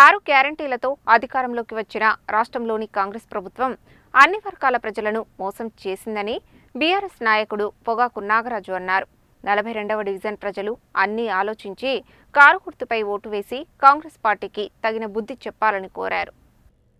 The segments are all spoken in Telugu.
6 గ్యారంటీలతో అధికారంలోకి వచ్చిన రాష్ట్రంలోని కాంగ్రెస్ ప్రభుత్వం అన్ని వర్గాల ప్రజలను మోసం చేసిందని బీఆర్ఎస్ నాయకుడు పొగాకు నాగరాజు అన్నారు. 42వ డివిజన్ ప్రజలు అన్నీ ఆలోచించి కారు గుర్తుపై ఓటు వేసి కాంగ్రెస్ పార్టీకి తగిన బుద్ధి చెప్పాలని కోరారు.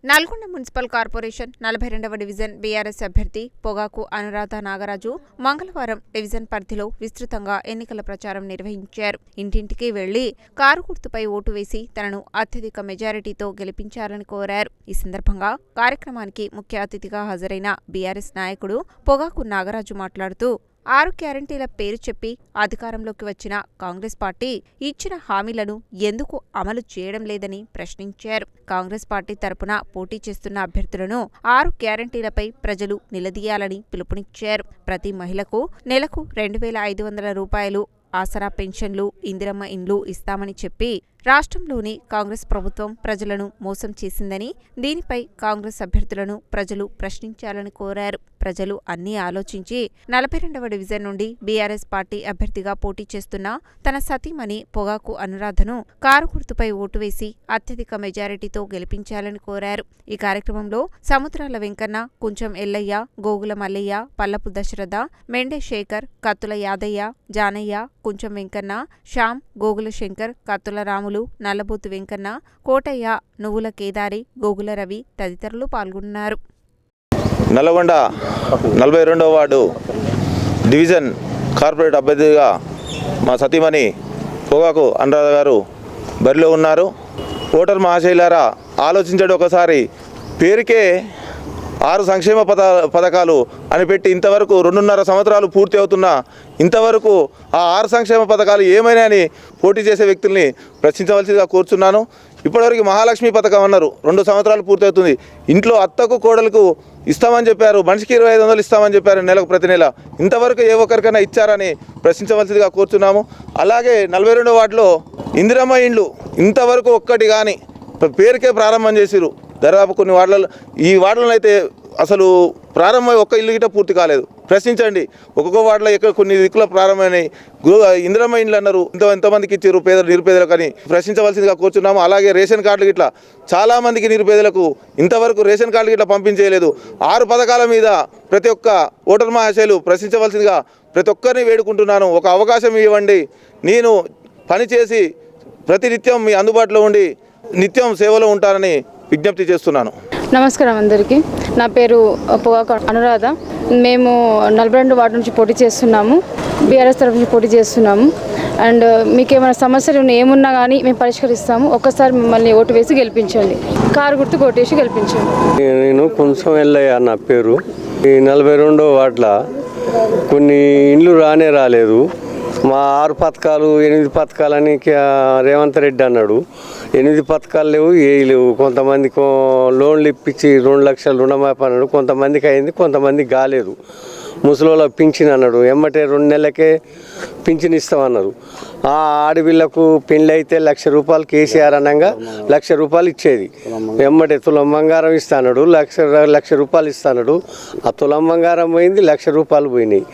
నల్గొండ మున్సిపల్ కార్పొరేషన్ 42వ డివిజన్ బీఆర్ఎస్ అభ్యర్థి పొగాకు అనురాధ నాగరాజు మంగళవారం డివిజన్ పరిధిలో విస్తృతంగా ఎన్నికల ప్రచారం నిర్వహించారు. ఇంటింటికి వెళ్లి కారు గుర్తుపై ఓటు వేసి తనను అత్యధిక మెజారిటీతో గెలిపించాలని కోరారు. ఈ సందర్భంగా కార్యక్రమానికి ముఖ్య అతిథిగా హాజరైన బీఆర్ఎస్ నాయకుడు పొగాకు నాగరాజు మాట్లాడుతూ 6 గ్యారంటీల పేరు చెప్పి అధికారంలోకి వచ్చిన కాంగ్రెస్ పార్టీ ఇచ్చిన హామీలను ఎందుకు అమలు చేయడం లేదని ప్రశ్నించారు. కాంగ్రెస్ పార్టీ తరపున పోటీ చేస్తున్న అభ్యర్థులను 6 గ్యారంటీలపై ప్రజలు నిలదీయాలని పిలుపునిచ్చారు. ప్రతి మహిళకు నెలకు 2,500 రూపాయలు ఆసరా పెన్షన్లు, ఇందిరమ్మ ఇండ్లు ఇస్తామని చెప్పి రాష్ట్రంలోని కాంగ్రెస్ ప్రభుత్వం ప్రజలను మోసం చేసిందని, దీనిపై కాంగ్రెస్ అభ్యర్థులను ప్రజలు ప్రశ్నించాలని కోరారు. ప్రజలు అన్నీ ఆలోచించి 42వ డివిజన్ నుండి బీఆర్ఎస్ పార్టీ అభ్యర్థిగా పోటీ చేస్తున్న తన సతీమణి పొగాకు అనురాధను కారు గుర్తుపై ఓటు వేసి అత్యధిక మెజారిటీతో గెలిపించాలని కోరారు. ఈ కార్యక్రమంలో సముద్రాల వెంకన్న, కుంచం ఎల్లయ్య, గోగుల మల్లయ్య, పల్లపు దశరథ, మెండే శేఖర్, కత్తుల యాదయ్య, జానయ్య, కుంచం వెంకన్న, శ్యామ్, గోగుల శంకర్, కత్తుల రాములు, నల్లబోతు వెంకన్న, కోటయ్య, నువ్వుల కేదారి, గోగుల రవి తదితరులు పాల్గొన్నారు. నల్గొండ 42వ వార్డు డివిజన్ కార్పొరేట్ అభ్యర్థిగా మా సతీమణి పొగాకు అనురాధ గారు బరిలో ఉన్నారు. ఓటర్ మహాశైలారా, ఆలోచించండి ఒకసారి. పేరుకే 6 సంక్షేమ పథకాలు అని పెట్టి ఇంతవరకు 2.5 సంవత్సరాలు పూర్తి అవుతున్నా ఇంతవరకు ఆ 6 సంక్షేమ పథకాలు ఏమైనా అని పోటీ చేసే వ్యక్తుల్ని ప్రశ్నించవలసిందిగా కోరుచున్నాను. ఇప్పటివరకు మహాలక్ష్మి పథకం అన్నారు, 2 సంవత్సరాలు పూర్తి అవుతుంది. ఇంట్లో అత్తకు కోడలకు ఇస్తామని చెప్పారు, మనిషికి 2,500 ఇస్తామని చెప్పారు నెలకు, ప్రతి నెల. ఇంతవరకు ఏ ఒక్కరికైనా ఇచ్చారని ప్రశ్నించవలసిందిగా కోరుచున్నాము. అలాగే 42వ వార్డులో ఇందిరమ్మ ఇండ్లు ఇంతవరకు ఒక్కటి కానీ పేరుకే ప్రారంభం చేసిరు. దాదాపు కొన్ని వార్డులలో, ఈ వార్డులలో అయితే అసలు ప్రారంభమై ఒక్క ఇల్లు గిట్ట పూర్తి కాలేదు. ప్రశ్నించండి. ఒక్కొక్క వార్డులో ఎక్కడ కొన్ని దిక్కుల ప్రారంభమైనాయి. ఇందిరమ్మ ఇండ్లు అన్నారు, ఎంతమందికి ఇచ్చారు నిరుపేదలకు అని ప్రశ్నించవలసిందిగా కోరుచున్నాము. అలాగే రేషన్ కార్డులు గిట్లా చాలామందికి నిరుపేదలకు ఇంతవరకు రేషన్ కార్డులు గిట్లా పంపించేయలేదు. 6 పథకాల మీద ప్రతి ఒక్క ఓటర్ మహాశయులు ప్రశ్నించవలసిందిగా ప్రతి ఒక్కరిని వేడుకుంటున్నాను. ఒక అవకాశం ఇవ్వండి. నేను పనిచేసి ప్రతినిత్యం మీ అందుబాటులో ఉండి నిత్యం సేవలో ఉంటానని విజ్ఞప్తి చేస్తున్నాను. నమస్కారం అందరికీ. నా పేరు పొగాకు అనురాధ. మేము 42 వార్డు నుంచి పోటీ చేస్తున్నాము. బీఆర్ఎస్ తరఫు నుంచి పోటీ చేస్తున్నాము. అండ్ మీకు ఏమైనా సమస్యలు ఏమున్నా కానీ మేము పరిష్కరిస్తాము. ఒక్కసారి మిమ్మల్ని ఓటు వేసి గెలిపించండి. కారు గుర్తు ఓటేసి గెలిపించండి. నేను కొంచెం ఎల్లయ్య నా పేరు. ఈ 42వ వార్డులో కొన్ని ఇండ్లు రాలేదు. మా 6 పథకాలు 8 పథకాలని రేవంత్ రెడ్డి అన్నాడు. 8 పథకాలు లేవు, లేవు. కొంతమందికి లోన్లు ఇప్పించి 2 లక్షలు రుణమాఫీ అన్నాడు. కొంతమందికి అయింది, కొంతమందికి కాలేదు. ముసలోళ్ళకి పింఛన్ అన్నాడు, ఎమ్మటే 2 నెలలకే పింఛన్ ఇస్తామన్నారు. ఆ ఆడపిల్లకు పెళ్ళి అయితే 1,00,000 రూపాయలు కేసీఆర్ అనగా 1,00,000 రూపాయలు ఇచ్చేది. ఎమ్మటే తులం బంగారం ఇస్తాడు, 1,00,000 రూపాయలు ఇస్తాడు. ఆ తులం బంగారం పోయింది, 1,00,000 రూపాయలు పోయినాయి.